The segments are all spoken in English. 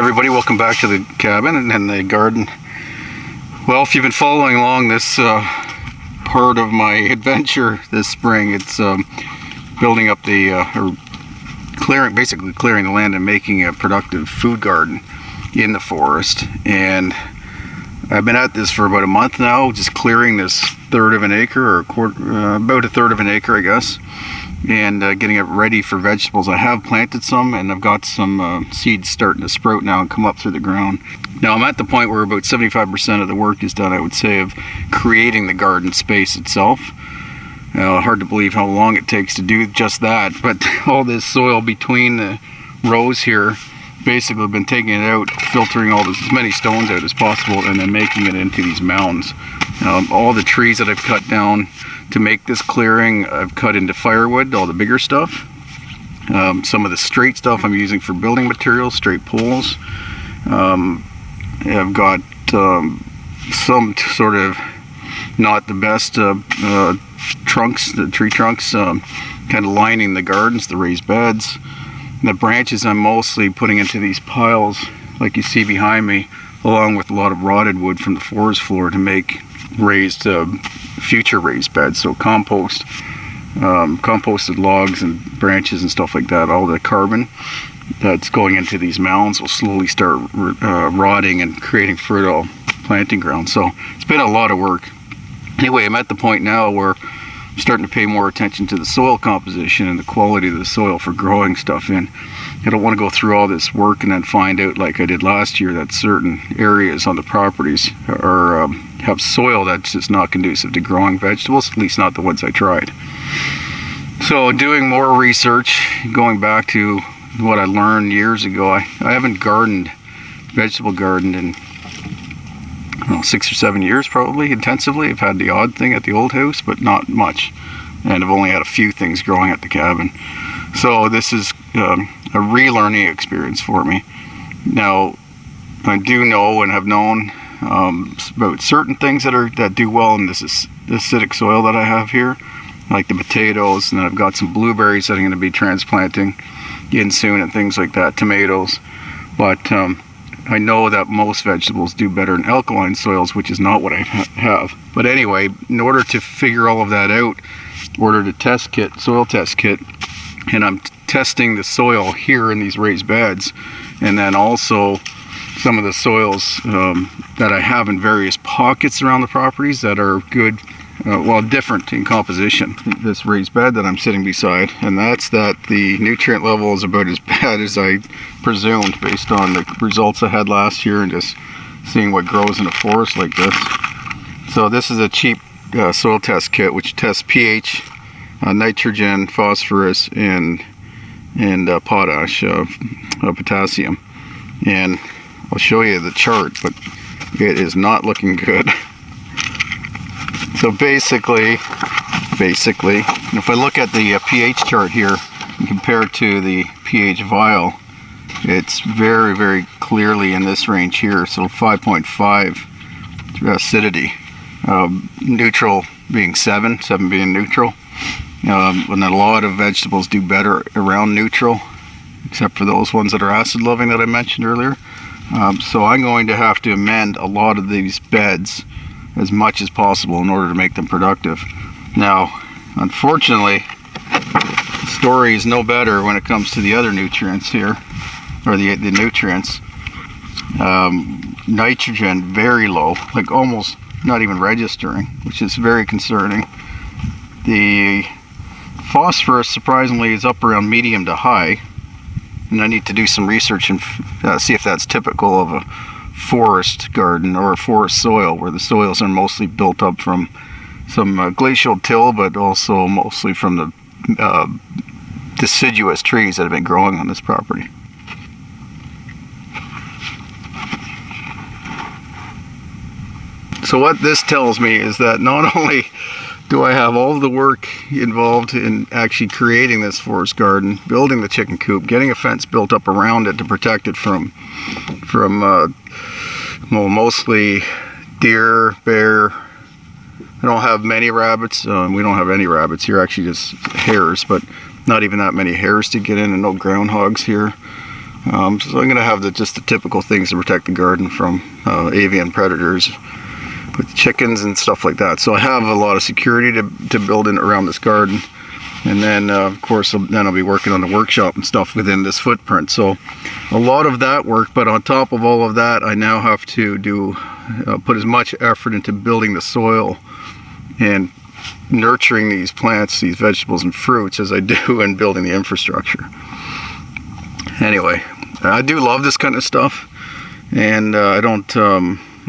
everybody, welcome back to the cabin and the garden. Well, if you've been following along this part of my adventure this spring, it's building up the basically clearing the land and making a productive food garden in the forest. And I've been at this for about a month now, just clearing this third of an acre, or about a third of an acre, I guess, and getting it ready for vegetables. I have planted some, and I've got some seeds starting to sprout now and come up through the ground. Now I'm at the point where about 75% of the work is done, I would say, of creating the garden space itself. Hard to believe how long it takes to do just that, but all this soil between the rows here, basically I've been taking it out, filtering as many stones out as possible, and then making it into these mounds. All the trees that I've cut down to make this clearing, I've cut into firewood, all the bigger stuff. Some of the straight stuff I'm using for building materials, straight poles. I've got some sort of not the best trunks, the tree trunks, kind of lining the gardens, the raised beds. The branches I'm mostly putting into these piles, like you see behind me, along with a lot of rotted wood from the forest floor to make raised, future raised beds. So composted logs and branches and stuff like that. All the carbon that's going into these mounds will slowly start rotting and creating fertile planting ground. So it's been a lot of work. Anyway, I'm at the point now where I'm starting to pay more attention to the soil composition and the quality of the soil for growing stuff in. I don't want to go through all this work and then find out, like I did last year, that certain areas on the properties have soil that's just not conducive to growing vegetables, at least not the ones I tried. So doing more research, going back to what I learned years ago, I haven't vegetable gardened in 6 or 7 years probably, intensively. I've had the odd thing at the old house, but not much. And I've only had a few things growing at the cabin. So this is a relearning experience for me. Now, I do know and have known about certain things that do well in this acidic soil that I have here, like the potatoes, and then I've got some blueberries that I'm going to be transplanting in soon and things like that, tomatoes. But I know that most vegetables do better in alkaline soils, which is not what I have. But anyway, in order to figure all of that out, ordered a soil test kit, and I'm testing the soil here in these raised beds, and then also some of the soils that I have in various pockets around the properties that are good, different in composition. This raised bed that I'm sitting beside, and that's that the nutrient level is about as bad as I presumed based on the results I had last year and just seeing what grows in a forest like this. So this is a cheap soil test kit which tests pH, nitrogen, phosphorus, and potash, potassium. And I'll show you the chart, but it is not looking good. So basically, if I look at the pH chart here and compare it to the pH vial, it's very, very clearly in this range here. So 5.5 acidity, neutral being 7 being neutral. And a lot of vegetables do better around neutral, except for those ones that are acid loving that I mentioned earlier. So I'm going to have to amend a lot of these beds as much as possible in order to make them productive. Now, unfortunately, the story is no better when it comes to the other nutrients here, or the nutrients. Nitrogen very low, like almost not even registering, which is very concerning. The phosphorus, surprisingly, is up around medium to high, and I need to do some research and see if that's typical of a forest garden or a forest soil, where the soils are mostly built up from some glacial till, but also mostly from the deciduous trees that have been growing on this property. So what this tells me is that not only do I have all the work involved in actually creating this forest garden, building the chicken coop, getting a fence built up around it to protect it from mostly deer, bear. I don't have many rabbits. We don't have any rabbits here, actually just hares, but not even that many hares to get in, and no groundhogs here. So I'm going to have just the typical things to protect the garden from avian predators with chickens and stuff like that. So I have a lot of security to build in around this garden. And then of course then I'll be working on the workshop and stuff within this footprint. So a lot of that work, but on top of all of that, I now have to put as much effort into building the soil and nurturing these plants, these vegetables and fruits, as I do in building the infrastructure. Anyway, I do love this kind of stuff, and I'm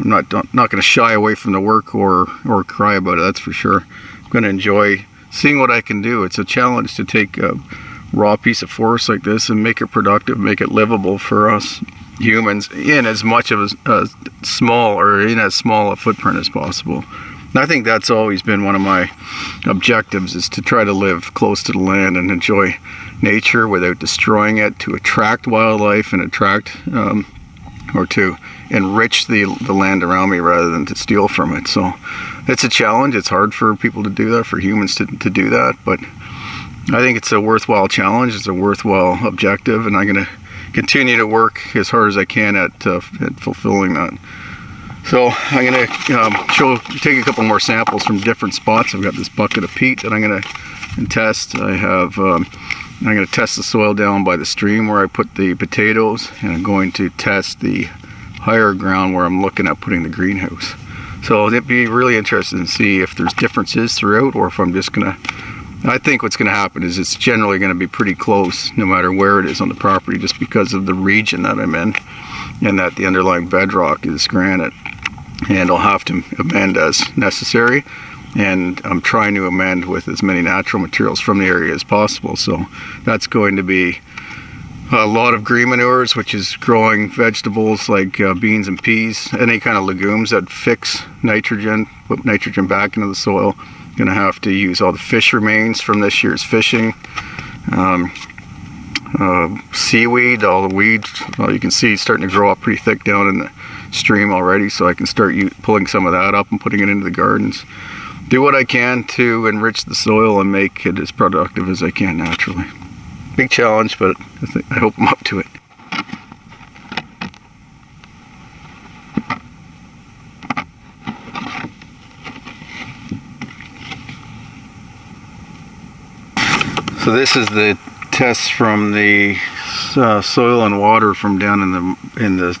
not going to shy away from the work or cry about it, that's for sure. I'm going to enjoy seeing what I can do. It's a challenge to take a raw piece of forest like this and make it productive, make it livable for us humans in as much of a small a footprint as possible. And I think that's always been one of my objectives, is to try to live close to the land and enjoy nature without destroying it, to attract wildlife and attract or to enrich the land around me rather than to steal from it. So it's a challenge. It's hard for people to do that, for humans to do that, but I think it's a worthwhile challenge. It's a worthwhile objective, and I'm going to continue to work as hard as I can at fulfilling that. So I'm going to take a couple more samples from different spots. I've got this bucket of peat that I'm going to test. I'm going to test the soil down by the stream where I put the potatoes, and I'm going to test the higher ground where I'm looking at putting the greenhouse. So it'd be really interesting to see if there's differences throughout, or if I'm just going to, I think what's going to happen is it's generally going to be pretty close no matter where it is on the property, just because of the region that I'm in and that the underlying bedrock is granite. And I'll have to amend as necessary, and I'm trying to amend with as many natural materials from the area as possible. So that's going to be a lot of green manures, which is growing vegetables like beans and peas, any kind of legumes that fix nitrogen, put nitrogen back into the soil. Going to have to use all the fish remains from this year's fishing, seaweed, all the weeds. Well, you can see it's starting to grow up pretty thick down in the stream already, so I can start pulling some of that up and putting it into the gardens. Do what I can to enrich the soil and make it as productive as I can naturally. Big challenge, but I hope I'm up to it. So this is the test from the soil and water from down in the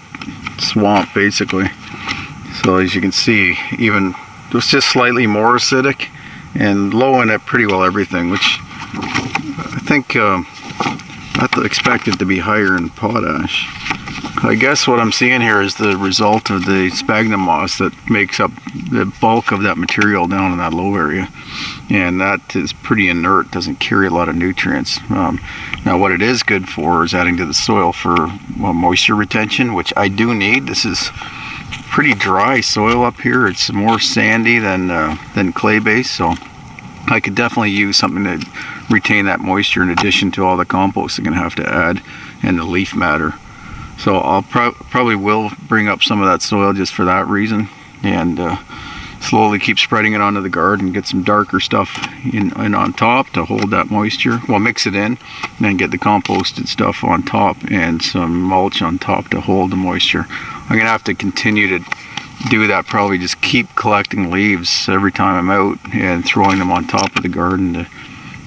swamp, basically. So as you can see, even it was just slightly more acidic and low in it pretty well everything, which I think I expect it to be higher in potash. I guess what I'm seeing here is the result of the sphagnum moss that makes up the bulk of that material down in that low area, and that is pretty inert, doesn't carry a lot of nutrients. Now what it is good for is adding to the soil for moisture retention, which I do need. This is pretty dry soil up here. It's more sandy than clay based, so I could definitely use something to retain that moisture in addition to all the compost I'm going to have to add and the leaf matter. So I'll probably will bring up some of that soil just for that reason, and slowly keep spreading it onto the garden, get some darker stuff in on top to hold that moisture. Well, mix it in, and then get the composted stuff on top and some mulch on top to hold the moisture. I'm gonna have to continue to do that, probably just keep collecting leaves every time I'm out and throwing them on top of the garden to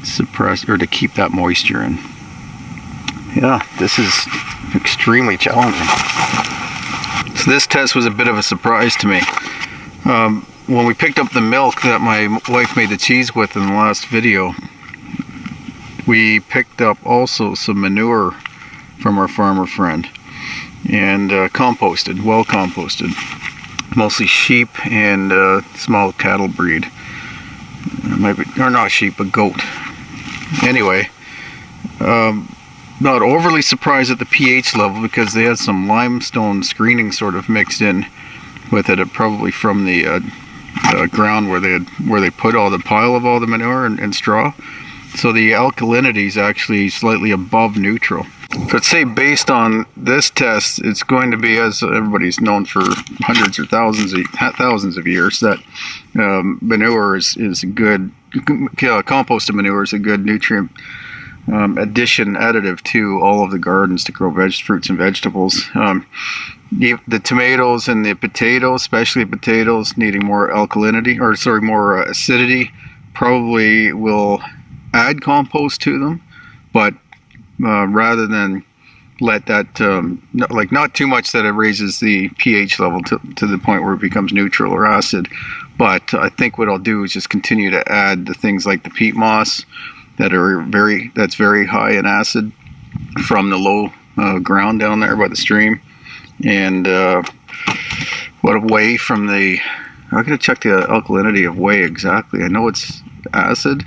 suppress or to keep that moisture in. Yeah, this is extremely challenging. So this test was a bit of a surprise to me. When we picked up the milk that my wife made the cheese with in the last video, we picked up also some manure from our farmer friend, and composted, well composted, mostly sheep and small cattle breed. Or not sheep, but goat. Anyway, not overly surprised at the pH level, because they had some limestone screening sort of mixed in with it, probably from the ground where they put all the pile of all the manure and straw. So the alkalinity is actually slightly above neutral. So I'd say based on this test, it's going to be, as everybody's known for hundreds or thousands of years, that manure is good. Composted manure is a good nutrient additive to all of the gardens to grow fruits and vegetables. The tomatoes and the potatoes, especially potatoes, needing more alkalinity, or sorry, more acidity, probably will add compost to them, but rather than let that, not too much that it raises the pH level to the point where it becomes neutral or acid. But I think what I'll do is just continue to add the things like the peat moss that's very high in acid from the low ground down there by the stream, and whey from the. I'm gonna check the alkalinity of whey exactly. I know it's acid,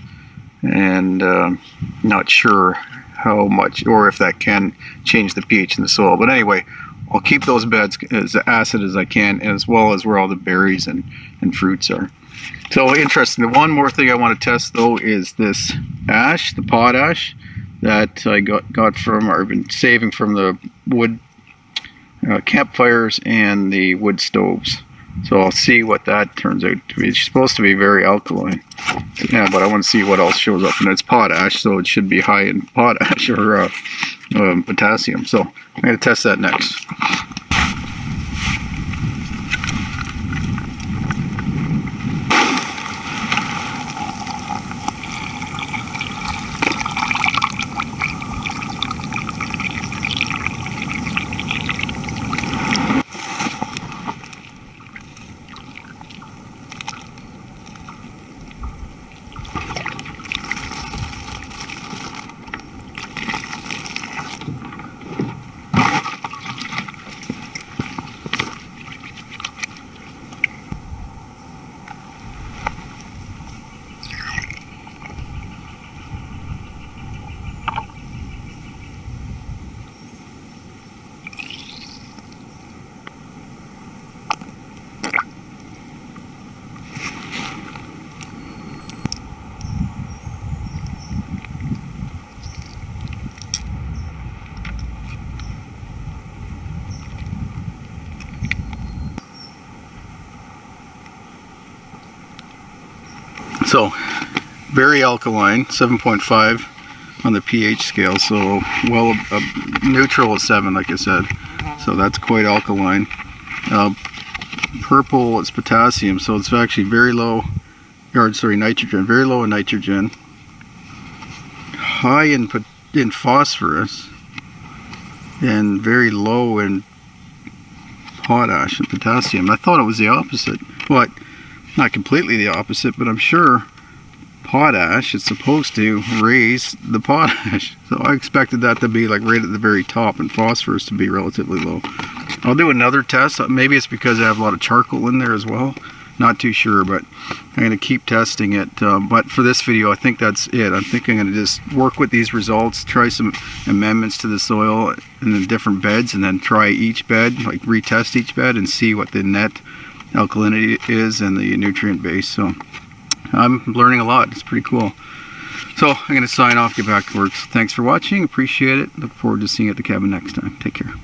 and not sure how much or if that can change the pH in the soil. But anyway, I'll keep those beds as acid as I can, as well as where all the berries and fruits are. So interesting. The one more thing I want to test though is this ash, the pot ash that I got from, or I've been saving from the wood campfires and the wood stoves. So I'll see what that turns out to be. It's supposed to be very alkaline. Yeah, but I want to see what else shows up. And it's potash, so it should be high in potash or potassium. So I'm going to test that next. So very alkaline, 7.5 on the pH scale, so well, neutral is 7 like I said, so that's quite alkaline. Purple is potassium, so it's actually very low, or sorry, nitrogen, very low in nitrogen, high in phosphorus, and very low in potash and potassium. I thought it was the opposite. Well, not completely the opposite, but I'm sure potash is supposed to raise the potash. So I expected that to be like right at the very top and phosphorus to be relatively low. I'll do another test. Maybe it's because I have a lot of charcoal in there as well. Not too sure, but I'm going to keep testing it. But for this video, I think that's it. I think I'm going to just work with these results, try some amendments to the soil in the different beds, and then try each bed, like retest each bed and see what the net alkalinity is and the nutrient base. So I'm learning a lot. It's pretty cool. So I'm going to sign off, get back to work. So thanks for watching. Appreciate it. Look forward to seeing you at the cabin next time. Take care.